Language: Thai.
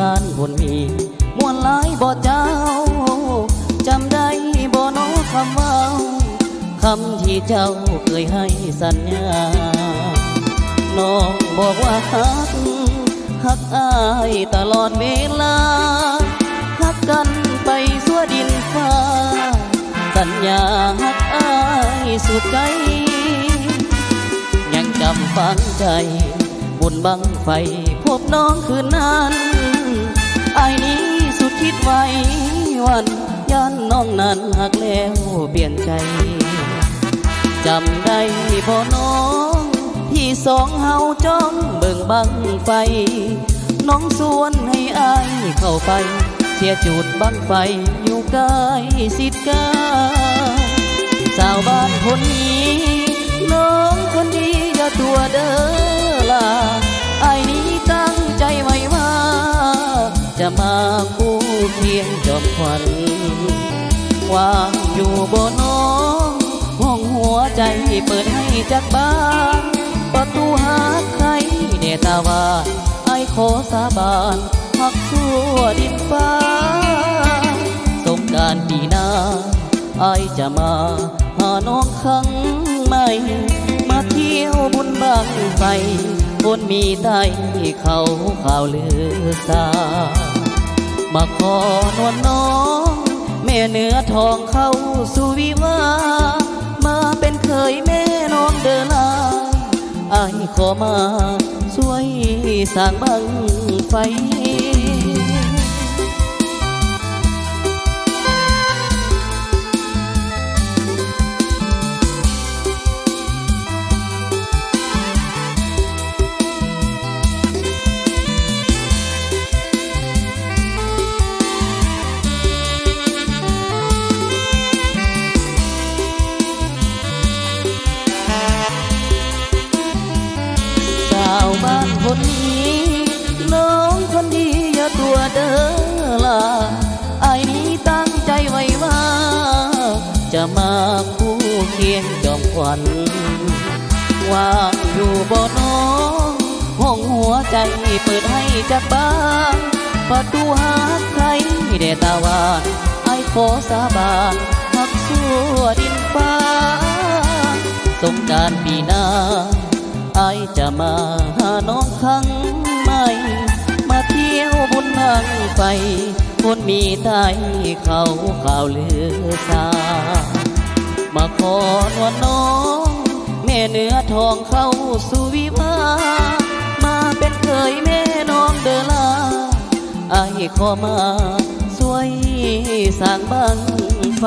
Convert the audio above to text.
บ้านบนมีมวนหลายบ่เจ้าจำได้บ่น้อคำว่าคำที่เจ้าเคยให้สัญญาน้องบอกว่าฮักอายตลอดเวลาฮักกันไปทั่วดินฟ้าสัญญาฮักอายสุดใจยังจำฝังใจบุญบังไฟพบน้องคืนนั้นอายนี้สุดคิดไว้วันยันน้องนั้นหักแล้วเปลี่ยนใจจำได้บ่น้องที่สองเฮาจ้องเบิ่งบังไฟน้องสวนให้อายเข้าไปเสียจุดบังไฟอยู่ใกล้สิทธิ์กาสาวบ้านคนนี้น้องคนดีอย่าตัวเด้อล่ะไอ้นี้ตั้งใจไว้ว่าจะมาคู่เคียงจอมขวัญวางอยู่บนน้องห้องหัวใจเปิดให้จากบ้านประตูหาใครเดตาวาไอ้ขอสาบานหักทั่วดินฟ้าสงกรานต์ปีหน้าไอ้จะมาหาน้องครั้งใหม่มาเที่ยวบุญบังไฟคนมีใต้เขาข่าวลือซามาขอนวลน้องแม่เนื้อทองเข้าสู่วิวามาเป็นเคยแม่น้องเดินลาไอ้ขอมาช่วยสร้างบังไฟบ้านคนนี้น้องคนดีอย่าตัวเด้อล่ะไอ้นี้ตั้งใจไว้ว่าจะมาคู่เคียงจอมขวัญว่างอยู่บ่น้องห้องหัวใจเปิดให้จากบ้านประตูหาใครเดตาวานไอ้ขอสาบานหักชั่วดินฟ้าสงกรานต์ปีหน้าไอจะมาหาน้องครั้งใหม่มาเที่ยวบุญบังไฟคนมีใต้เขาข่าวลือซามาขอนวลน้องแม่เนื้อทองเข้าสู่วิวามาเป็นเคยแม่น้องเดอลาไอขอมาช่วยสร้างบังไฟ